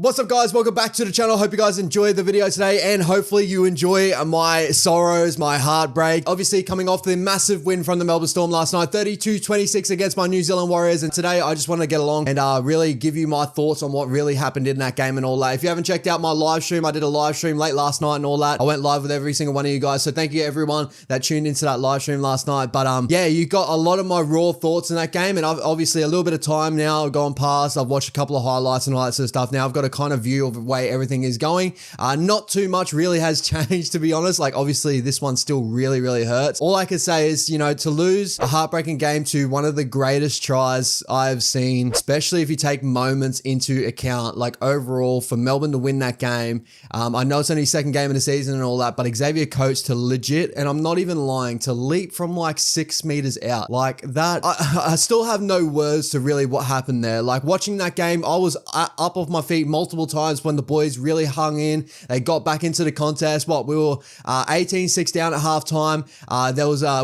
What's up, guys? Welcome back to the channel. Hope you guys enjoyed the video today, and hopefully you enjoy my sorrows, my heartbreak. Obviously coming off the massive win from the Melbourne Storm last night, 32-26 against my New Zealand Warriors, and today I just want to get along and really give you my thoughts on what really happened in that game and all that. If you haven't checked out my live stream, I did a live stream late last night and all that. I went live with every single one of you guys, so thank you everyone that tuned into that live stream last night. But yeah, you got a lot of my raw thoughts in that game, and I've obviously a little bit of time now gone past. I've watched a couple of highlights and all that sort of stuff. Now I've got a kind of view of the way everything is going. Not too much really has changed, to be honest. Like, obviously this one still really hurts. All I can say is, you know, to lose a heartbreaking game to one of the greatest tries I've seen, especially if you take moments into account, like overall for Melbourne to win that game. I know it's only second game of the season and all that, but Xavier coached to legit, and I'm not even lying, to leap from like 6 meters out like that. I still have no words to really what happened there. Like, watching that game, I was up off my feet multiple times when the boys really hung in. They got back into the contest. We were 18-6 down at halftime.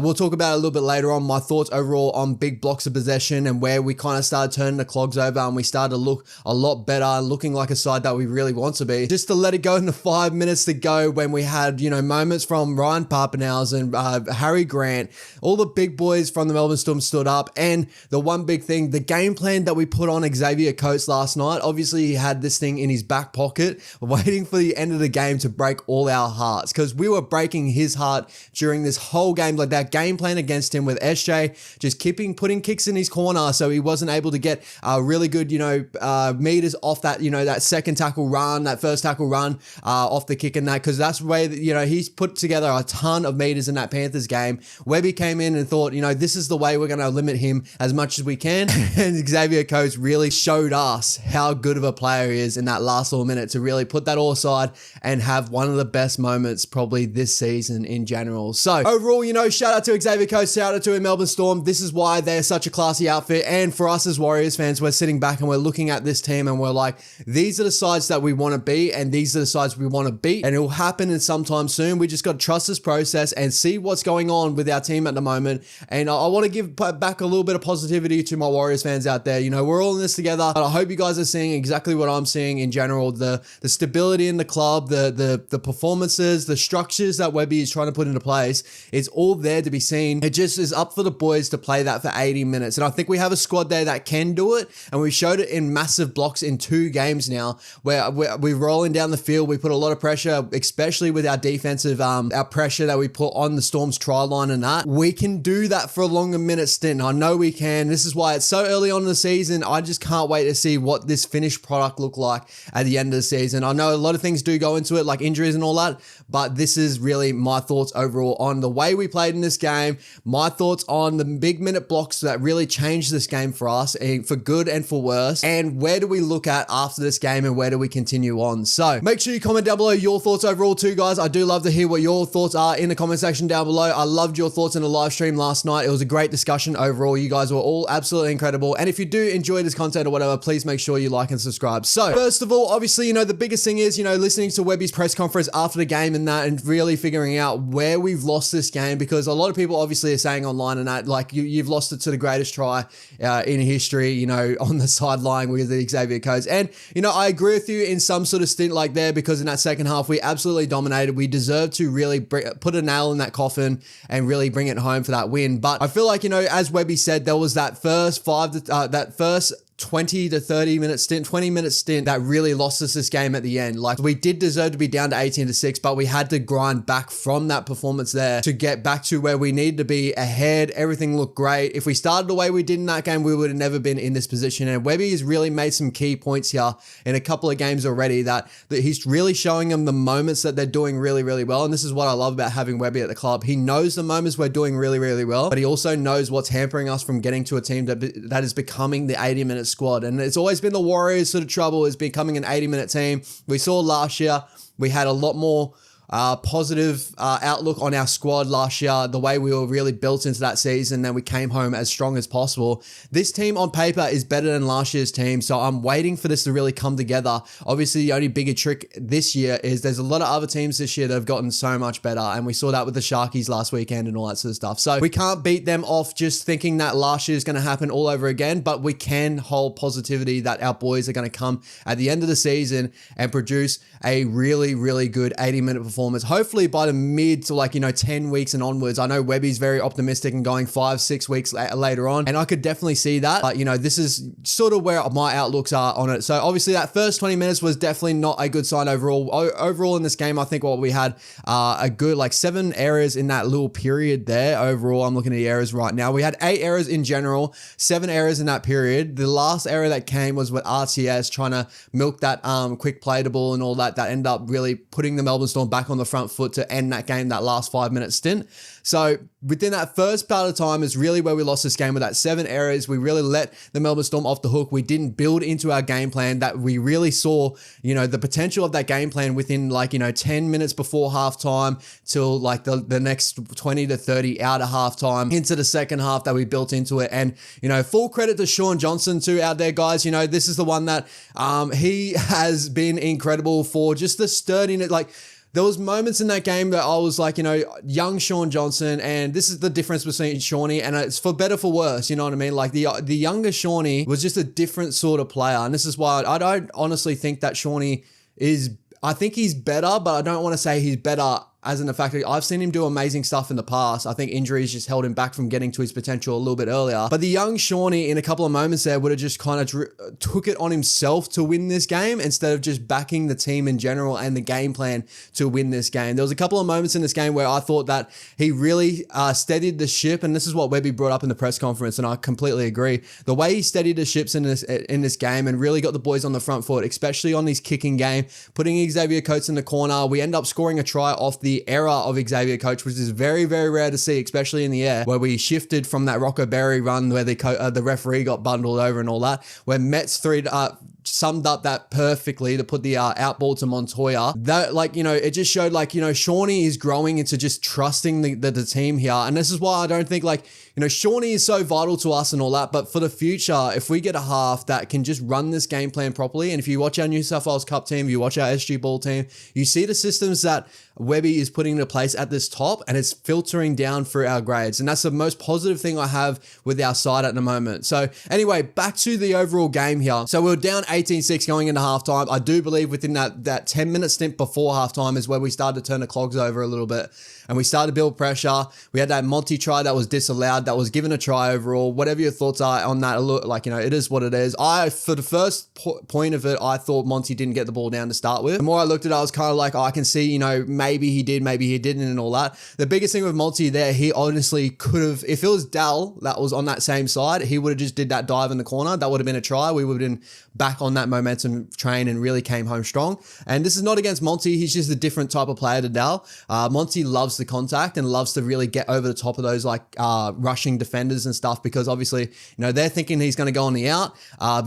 We'll talk about it a little bit later on, my thoughts overall on big blocks of possession and where we kind of started turning the clogs over and we started to look a lot better, looking like a side that we really want to be. Just to let it go in the 5 minutes to go when we had, you know, moments from Ryan Papenhuyzen and Harry Grant, all the big boys from the Melbourne Storm stood up. And the one big thing, the game plan that we put on Xavier Coates last night, obviously he had this thing in his back pocket, waiting for the end of the game to break all our hearts, because we were breaking his heart during this whole game. Like, that game plan against him with SJ just putting kicks in his corner so he wasn't able to get really good, you know, meters off that, you know, that second tackle run, that first tackle run off the kick and that, because that's the way that, you know, he's put together a ton of meters in that Panthers game. Webby came in and thought, you know, this is the way we're going to limit him as much as we can. And Xavier Coates really showed us how good of a player he is in that last little minute to really put that all aside and have one of the best moments probably this season in general. So overall, you know, shout out to Xavier Coates, shout out to Melbourne Storm. This is why they're such a classy outfit. And for us as Warriors fans, we're sitting back and we're looking at this team and we're like, these are the sides that we want to be and these are the sides we want to beat, and it will happen in sometime soon. We just got to trust this process and see what's going on with our team at the moment. And I want to give back a little bit of positivity to my Warriors fans out there. You know, we're all in this together, but I hope you guys are seeing exactly what I'm seeing in general. The stability in the club, the performances, the structures that Webby is trying to put into place, it's all there to be seen. It just is up for the boys to play that for 80 minutes. And I think we have a squad there that can do it. And we showed it in massive blocks in 2 games now, where we're rolling down the field. We put a lot of pressure, especially with our defensive, our pressure that we put on the Storm's try line and that. We can do that for a longer minute stint. I know we can. This is why it's so early on in the season. I just can't wait to see what this finished product look like at the end of the season. I know a lot of things do go into it, like injuries and all that, but this is really my thoughts overall on the way we played in this game, my thoughts on the big minute blocks that really changed this game for us, for good and for worse, and where do we look at after this game and where do we continue on. So make sure you comment down below your thoughts overall too, guys. I do love to hear what your thoughts are in the comment section down below. I loved your thoughts in the live stream last night. It was a great discussion overall. You guys were all absolutely incredible. And if you do enjoy this content or whatever, please make sure you like and subscribe. So first of all, obviously, you know, the biggest thing is, you know, listening to Webby's press conference after the game and that, and really figuring out where we've lost this game, because a lot of people obviously are saying online and that, like, you've lost it to the greatest try in history, you know, on the sideline with the Xavier Coates. And, you know, I agree with you in some sort of stint like there, because in that second half, we absolutely dominated. We deserved to really put a nail in that coffin and really bring it home for that win. But I feel like, you know, as Webby said, there was that first 20 to 30 minute stint, 20 minute stint that really lost us this game at the end. Like, we did deserve to be down to 18-6, but we had to grind back from that performance there to get back to where we needed to be ahead. Everything looked great. If we started the way we did in that game, we would have never been in this position. And Webby has really made some key points here in a couple of games already that he's really showing them the moments that they're doing really well. And this is what I love about having Webby at the club. He knows the moments we're doing really well, but he also knows what's hampering us from getting to a team that is becoming the 80-minute squad. And it's always been the Warriors' sort of trouble, is becoming an 80-minute team. We saw last year we had a lot more positive outlook on our squad last year, the way we were really built into that season, then we came home as strong as possible. This team on paper is better than last year's team, so I'm waiting for this to really come together. Obviously, the only bigger trick this year is there's a lot of other teams this year that have gotten so much better, and we saw that with the Sharkies last weekend and all that sort of stuff. So we can't beat them off just thinking that last year is going to happen all over again, but we can hold positivity that our boys are going to come at the end of the season and produce a really, really good 80-minute performance. Hopefully by the mid to 10 weeks and onwards. I know Webby's very optimistic and going 5-6 weeks later on, and I could definitely see that. But this is sort of where my outlooks are on it. So obviously that first 20 minutes was definitely not a good sign overall. Overall in this game, I think what we had a good 7 errors in that little period there. Overall, I'm looking at the errors right now. We had 8 errors in general, 7 errors in that period. The last error that came was with RTS trying to milk that quick playable and all that ended up really putting the Melbourne Storm back on the front foot to end that game, that last 5-minute stint. So within that first part of time is really where we lost this game with that 7 errors. We really let the Melbourne Storm off the hook. We didn't build into our game plan that we really saw, the potential of that game plan within 10 minutes before halftime till the next 20 to 30 out of halftime into the second half that we built into it. And, full credit to Sean Johnson too out there, guys. This is the one that he has been incredible for just the sturdiness. There was moments in that game that I was young Sean Johnson, and this is the difference between Shawnee, and it's for better for worse, you know what I mean? The younger Shawnee was just a different sort of player, and this is why I don't honestly think that Shawnee I think he's better, but I don't want to say he's better as in the fact that I've seen him do amazing stuff in the past. I think injuries just held him back from getting to his potential a little bit earlier. But the young Shawnee in a couple of moments there would have just kind of took it on himself to win this game instead of just backing the team in general and the game plan to win this game. There was a couple of moments in this game where I thought that he really steadied the ship, and this is what Webby brought up in the press conference, and I completely agree. The way he steadied the ships in this game and really got the boys on the front foot, especially on his kicking game, putting Xavier Coates in the corner. We end up scoring a try off the error of Xavier Coates, which is very, very rare to see, especially in the air, where we shifted from that Rocco Berry run where the referee got bundled over and all that, where Metz summed up that perfectly to put the out ball to Montoya. That, it just showed, Shawnee is growing into just trusting the team here. And this is why I don't think, Shawnee is so vital to us and all that, but for the future, if we get a half that can just run this game plan properly, and if you watch our New South Wales Cup team, you watch our SG Ball team, you see the systems that Webby is putting into place at this top, and it's filtering down through our grades. And that's the most positive thing I have with our side at the moment. So anyway, back to the overall game here. So we're down 18-6 going into halftime. I do believe within that 10-minute stint before halftime is where we started to turn the clogs over a little bit. And we started to build pressure. We had that Monty try that was disallowed, that was given a try overall. Whatever your thoughts are on that, it is what it is. For the first point of it, I thought Monty didn't get the ball down to start with. The more I looked at it, I was kind of like, I can see, maybe he did, maybe he didn't and all that. The biggest thing with Monty there, he honestly could have, if it was Dal that was on that same side, he would have just did that dive in the corner. That would have been a try. We would have been back on that momentum train and really came home strong. And this is not against Monty. He's just a different type of player to Dal. Monty loves the contact and loves to really get over the top of those rushing defenders and stuff, because obviously, they're thinking he's going to go on the out.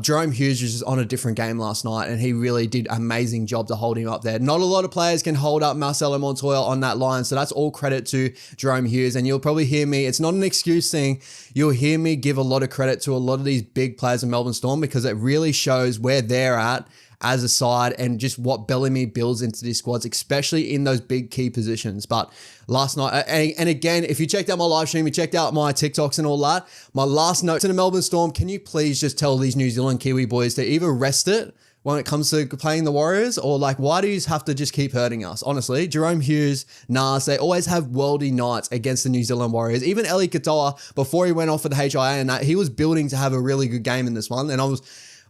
Jerome Hughes was just on a different game last night, and he really did an amazing job to hold him up there. Not a lot of players can hold up Marcelo Montoya on that line, so that's all credit to Jerome Hughes. And you'll probably hear me, it's not an excuse thing, you'll hear me give a lot of credit to a lot of these big players in Melbourne Storm, because it really shows where they're at as a side and just what Bellamy builds into these squads, especially in those big key positions. But last night, and again, if you checked out my live stream, you checked out my TikToks and all that, my last note to the Melbourne Storm, can you please just tell these New Zealand Kiwi boys to either rest it when it comes to playing the Warriors, or why do you have to just keep hurting us? Honestly, Jerome Hughes, Nas, they always have worldy nights against the New Zealand Warriors. Even Eli Katoa, before he went off for the HIA and that, he was building to have a really good game in this one. And I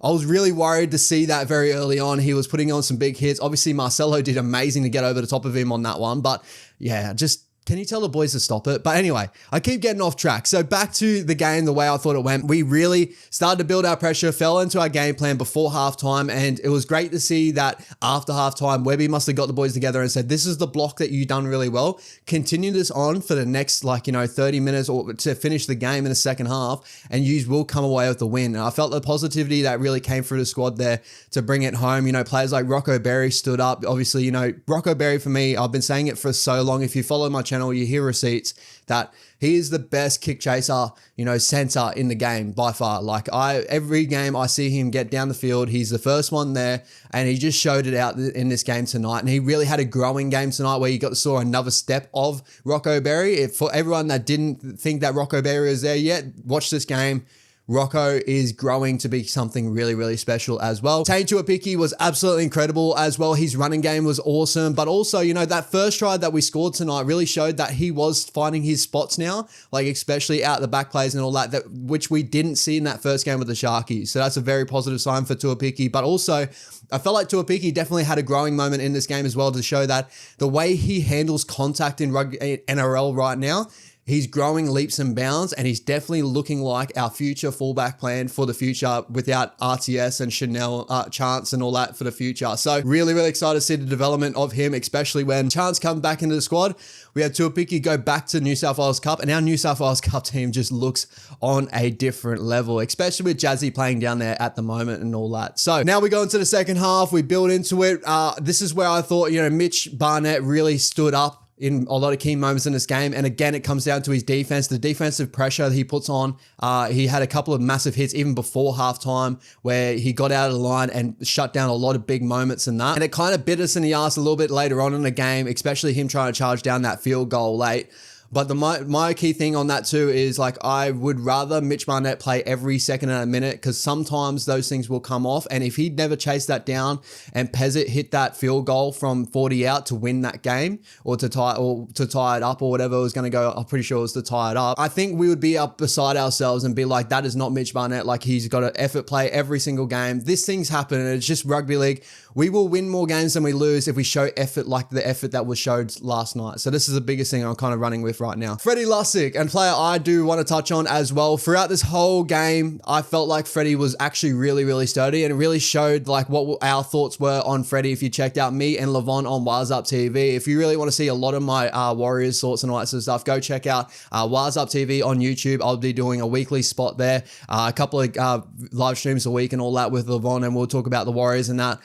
was really worried to see that very early on. He was putting on some big hits. Obviously, Marcelo did amazing to get over the top of him on that one. But yeah, just Can you tell the boys to stop it? But anyway, I keep getting off track. So back to the game, the way I thought it went. We really started to build our pressure, fell into our game plan before halftime, and it was great to see that after halftime, Webby must have got the boys together and said, this is the block that you've done really well. Continue this on for the next 30 minutes or to finish the game in the second half, and you will come away with the win. And I felt the positivity that really came through the squad there to bring it home. Players like Rocco Berry stood up. Obviously, Rocco Berry for me, I've been saying it for so long. If you follow my channel, you hear receipts that he is the best kick chaser, center in the game by far. Every game I see him get down the field, he's the first one there, and he just showed it out in this game tonight. And he really had a growing game tonight where you saw another step of Rocco Berry. For everyone that didn't think that Rocco Berry was there yet, watch this game. Rocco is growing to be something really, really special as well. Taine Tuapiki was absolutely incredible as well. His running game was awesome, but also, that first try that we scored tonight really showed that he was finding his spots now, especially out the back plays and all that, which we didn't see in that first game with the Sharkies. So that's a very positive sign for Tuapiki, but also I felt like Tuapiki definitely had a growing moment in this game as well to show that the way he handles contact in NRL right now, he's growing leaps and bounds, and he's definitely looking like our future fullback plan for the future without RTS and Chanel Chance and all that for the future. So really, really excited to see the development of him, especially when Chance come back into the squad. We had Tuapiki go back to New South Wales Cup, and our New South Wales Cup team just looks on a different level, especially with Jazzy playing down there at the moment and all that. So now we go into the second half. We build into it. This is where I thought, Mitch Barnett really stood up in a lot of key moments in this game. And again, it comes down to his defense, the defensive pressure he puts on. He had a couple of massive hits even before halftime where he got out of the line and shut down a lot of big moments in that. And it kind of bit us in the ass a little bit later on in the game, especially him trying to charge down that field goal late. But my key thing on that too is I would rather Mitch Barnett play every second and a minute, because sometimes those things will come off. And if he'd never chased that down and Pezzett hit that field goal from 40 out to win that game or to tie it up or whatever it was going to go, I'm pretty sure it was to tie it up, I think we would be up beside ourselves and be like, that is not Mitch Barnett. He's got an effort play every single game. These things happen, and it's just rugby league. We will win more games than we lose if we show effort like the effort that was showed last night. So this is the biggest thing I'm kind of running with right now. Freddie Lussick, and player I do want to touch on as well. Throughout this whole game, I felt like Freddie was actually really, really sturdy, and it really showed what our thoughts were on Freddie. If you checked out me and Levon on Wise Up TV, if you really want to see a lot of my Warriors thoughts and all that sort of stuff, go check out Wise Up TV on YouTube. I'll be doing a weekly spot there, a couple of live streams a week and all that with Levon, and we'll talk about the Warriors and that.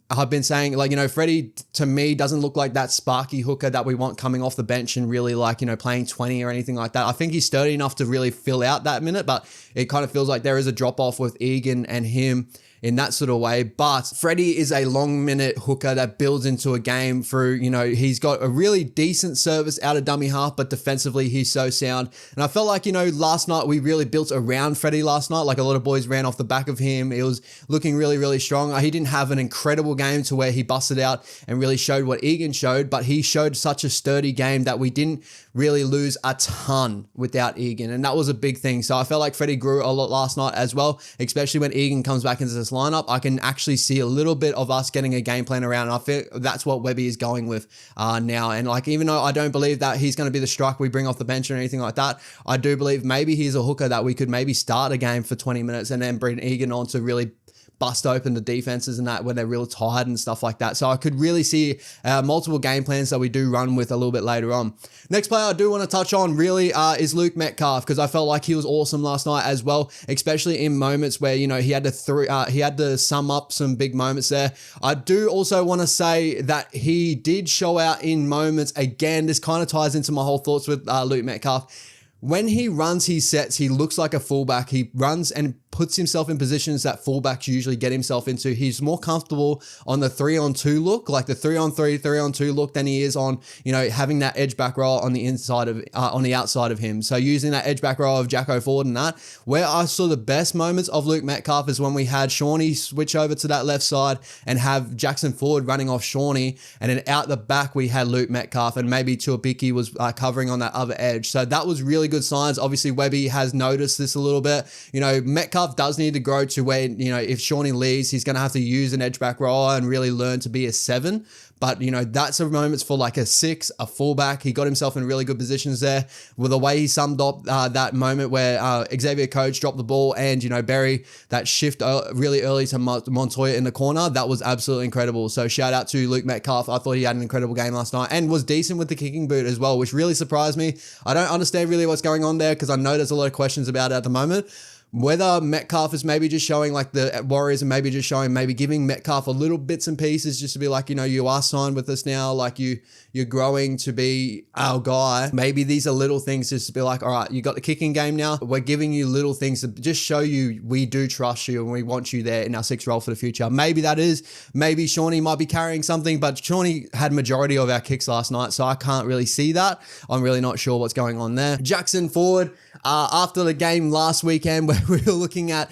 I've been saying, Freddie to me doesn't look like that sparky hooker that we want coming off the bench and really playing 20 or anything like that. I think he's sturdy enough to really fill out that minute, but it kind of feels like there is a drop off with Egan and him in that sort of way. But Freddie is a long minute hooker that builds into a game through, he's got a really decent service out of dummy half, but defensively he's so sound. And I felt like, last night we really built around Freddie last night. A lot of boys ran off the back of him. It was looking really, really strong. He didn't have an incredible game to where he busted out and really showed what Egan showed, but he showed such a sturdy game that we didn't really lose a ton without Egan. And that was a big thing. So I felt like Freddie grew a lot last night as well, especially when Egan comes back into this lineup. I can actually see a little bit of us getting a game plan around, and I feel that's what Webby is going with now. And even though I don't believe that he's going to be the strike we bring off the bench or anything like that, I do believe maybe he's a hooker that we could maybe start a game for 20 minutes and then bring Egan on to really bust open the defenses and that when they're real tired and stuff like that. So I could really see multiple game plans that we do run with a little bit later on. Next player I do want to touch on really is Luke Metcalf, because I felt like he was awesome last night as well, especially in moments where, he had to sum up some big moments there. I do also want to say that he did show out in moments. Again, this kind of ties into my whole thoughts with Luke Metcalf. When he runs his sets, he looks like a fullback. He runs and puts himself in positions that fullbacks usually get himself into. He's more comfortable on the 3-on-2 look, like the 3-on-3, 3-on-2 look, than he is on, having that edge back row on the inside of, on the outside of him. So using that edge back row of Jacko Ford and that, where I saw the best moments of Luke Metcalf is when we had Shawnee switch over to that left side and have Jackson Ford running off Shawnee, and then out the back we had Luke Metcalf, and maybe Tuapiki was covering on that other edge. So that was really really good signs. Obviously, Webby has noticed this a little bit. You know, Metcalf does need to grow to where, you know, if Shawnee leaves, he's going to have to use an edge back rower and really learn to be a 7. But, you know, that's a moments for like a 6, a fullback. He got himself in really good positions there with the way he summed up that moment where Xavier Coach dropped the ball and, you know, Barry, that shift really early to Montoya in the corner. That was absolutely incredible. So shout out to Luke Metcalf. I thought he had an incredible game last night and was decent with the kicking boot as well, which really surprised me. I don't understand really what's going on there because I know there's a lot of questions about it at the moment. Whether Metcalf is maybe just showing like the Warriors and maybe just showing, maybe giving Metcalf a little bits and pieces just to be like, you know, you are signed with us now. Like you're growing to be our guy. Maybe these are little things just to be like, all right, you got the kicking game now. We're giving you little things to just show you we do trust you and we want you there in our 6th role for the future. Maybe that is, maybe Shawnee might be carrying something, but Shawnee had majority of our kicks last night. So I can't really see that. I'm really not sure what's going on there. Jackson Ford, after the game last weekend where we were looking at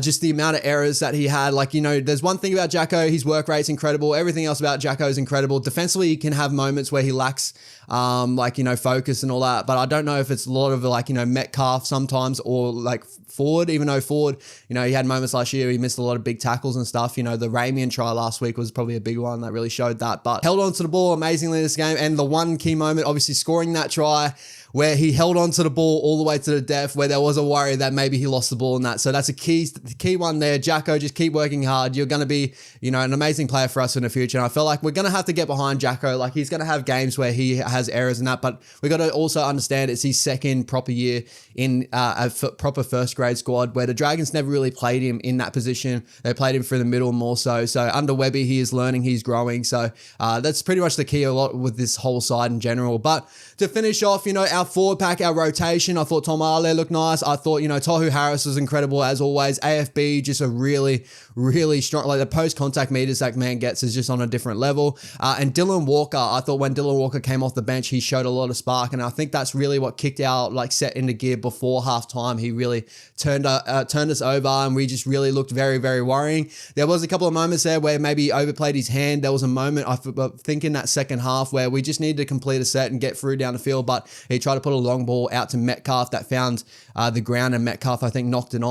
just the amount of errors that he had. Like, you know, there's one thing about Jacko, his work rate's incredible. Everything else about Jacko is incredible. Defensively, he can have moments where he lacks like, you know, focus and all that. But I don't know if it's a lot of like, you know, Metcalf sometimes or like Ford, even though Ford, you know, he had moments last year, he missed a lot of big tackles and stuff. You know, the Ramian try last week was probably a big one that really showed that, but held on to the ball amazingly in this game. And the one key moment, obviously scoring that try where he held on to the ball all the way to the depth where there was a worry that maybe he lost the ball in that. So that's a key one there. Jacko, just keep working hard. You're going to be, you know, an amazing player for us in the future. And I feel like we're going to have to get behind Jacko. Like he's going to have games where he has errors and that, but we got to also understand it's his second proper year in a proper first grade squad where the Dragons never really played him in that position. They played him through the middle more so. So under Webby, he is learning, he's growing. So that's pretty much the key a lot with this whole side in general. But to finish off, you know, our forward pack, our rotation, I thought Tom Ale looked nice. I thought, you know, Tohu Harris was incredible as always. AFB, just a really, really strong, like the post-contact meters that man gets is just on a different level. And Dylan Walker, I thought when Dylan Walker came off the bench, he showed a lot of spark. And I think that's really what kicked out, like set into gear before halftime. He really turned us over and we just really looked very, very worrying. There was a couple of moments there where maybe he overplayed his hand. There was a moment, I think in that second half where we just needed to complete a set and get through down the field, but he tried to put a long ball out to Metcalf that found the ground and Metcalf, I think, knocked it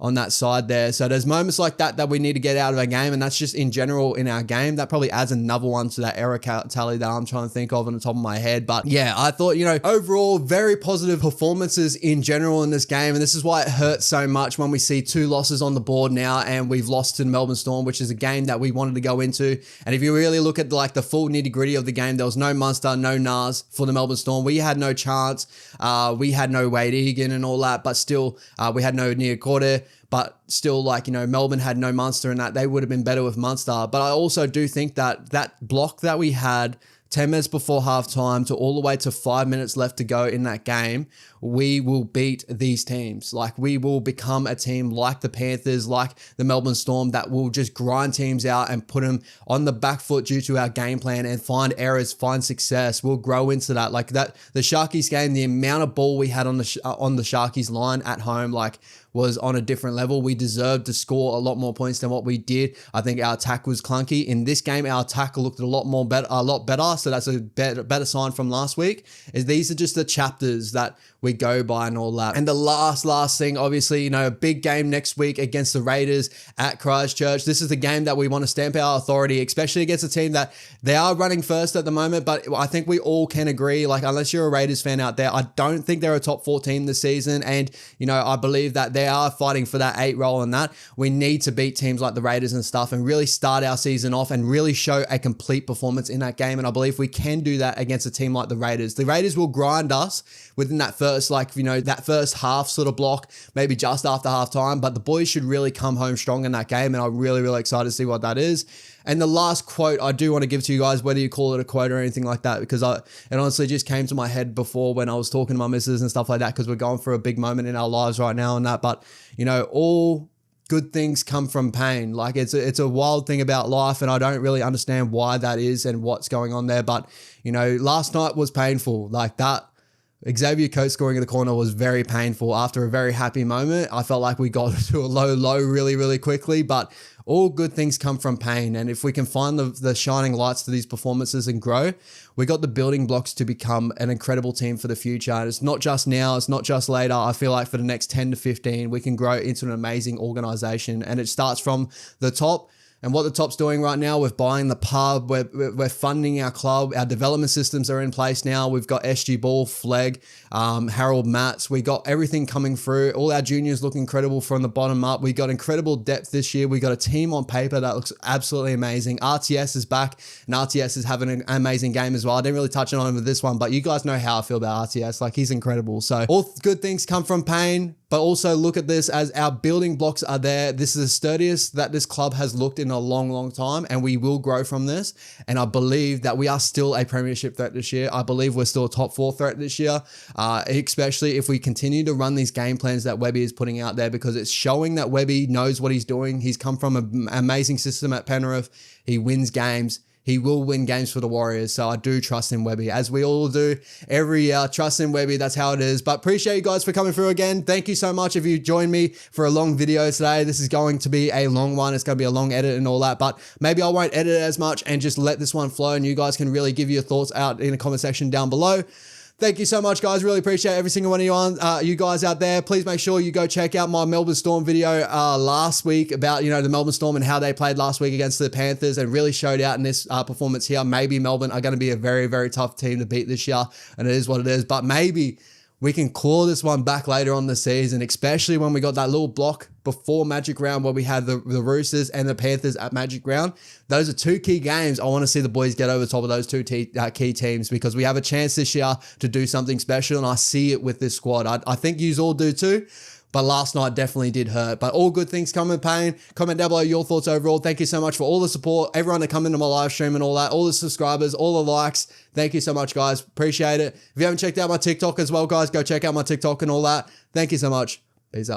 on that side there. So there's moments like that we need to get out of our game, and that's just in general in our game. That probably adds another one to that error tally that I'm trying to think of on the top of my head. But yeah, I thought, you know, overall, very positive performances in general in this game, and this is why it hurts so much when we see 2 losses on the board now, and we've lost to the Melbourne Storm, which is a game that we wanted to go into. And if you really look at like the full nitty-gritty of the game, there was no Munster, no Nas for the Melbourne Storm. We had no chance. We had no Wade Egan and all that, but still, we had no Nia Corder. But still, like, you know, Melbourne had no Munster and that they would have been better with Munster. But I also do think that that block that we had 10 minutes before halftime to all the way to 5 minutes left to go in that game, we will beat these teams. Like, we will become a team like the Panthers, like the Melbourne Storm, that will just grind teams out and put them on the back foot due to our game plan and find errors, find success. We'll grow into that. Like that, the Sharkies game, the amount of ball we had on the Sharkies line at home, like, was on a different level. We deserved to score a lot more points than what we did. I think our attack was clunky. In this game, our attack looked a lot better. So that's a better sign from last week. Is these are just the chapters that we go by and all that. And the last thing, obviously, you know, a big game next week against the Raiders at Christchurch. This is the game that we want to stamp our authority, especially against a team that they are running first at the moment. But I think we all can agree, like, unless you're a Raiders fan out there, I don't think they're a top 4 team this season. And, you know, I believe that they are fighting for that 8 role and that. We need to beat teams like the Raiders and stuff and really start our season off and really show a complete performance in that game. And I believe we can do that against a team like the Raiders. The Raiders will grind us within that first, like, you know, that first half sort of block, maybe just after halftime, but the boys should really come home strong in that game. And I'm really, really excited to see what that is. And the last quote I do want to give to you guys, whether you call it a quote or anything like that, because it honestly just came to my head before when I was talking to my missus and stuff like that, because we're going through a big moment in our lives right now and that. But, you know, all good things come from pain. Like, it's a wild thing about life, and I don't really understand why that is and what's going on there. But, you know, last night was painful. Like, that Xavier Coates scoring in the corner was very painful. After a very happy moment, I felt like we got to a low really, really quickly. But all good things come from pain. And if we can find the shining lights to these performances and grow, we got the building blocks to become an incredible team for the future. And it's not just now, it's not just later. I feel like for the next 10 to 15, we can grow into an amazing organization. And it starts from the top. And what the top's doing right now, we're buying the pub, we're funding our club, our development systems are in place now. We've got SG Ball, Fleg, Harold Matts. We got everything coming through. All our juniors look incredible from the bottom up. We got incredible depth this year. We got a team on paper that looks absolutely amazing. RTS is back, and RTS is having an amazing game as well. I didn't really touch on him with this one, but you guys know how I feel about RTS. Like, he's incredible. So all good things come from pain. But also look at this as our building blocks are there. This is the sturdiest that this club has looked in a long, long time, and we will grow from this. And I believe that we are still a premiership threat this year. I believe we're still a top 4 threat this year, especially if we continue to run these game plans that Webby is putting out there, because it's showing that Webby knows what he's doing. He's come from an amazing system at Penrith. He wins games. He will win games for the Warriors. So I do trust in Webby, as we all do every year. Trust in Webby. That's how it is. But appreciate you guys for coming through again. Thank you so much if you joined me for a long video today. This is going to be a long one. It's going to be a long edit and all that, but maybe I won't edit it as much and just let this one flow, and you guys can really give your thoughts out in the comment section down below. Thank you so much, guys. Really appreciate every single one of you guys out there. Please make sure you go check out my Melbourne Storm video last week about, the Melbourne Storm and how they played last week against the Panthers, and really showed out in this performance here. Maybe Melbourne are going to be a very, very tough team to beat this year, and it is what it is. But maybe we can claw this one back later on the season, especially when we got that little block before Magic Round where we had the Roosters and the Panthers at Magic Round. Those are 2 key games. I want to see the boys get over the top of those 2 key teams, because we have a chance this year to do something special, and I see it with this squad. I think yous all do too. But last night definitely did hurt. But all good things come with pain. Comment down below your thoughts overall. Thank you so much for all the support, everyone that come into my live stream and all that, all the subscribers, all the likes. Thank you so much, guys. Appreciate it. If you haven't checked out my TikTok as well, guys, go check out my TikTok and all that. Thank you so much. Peace out.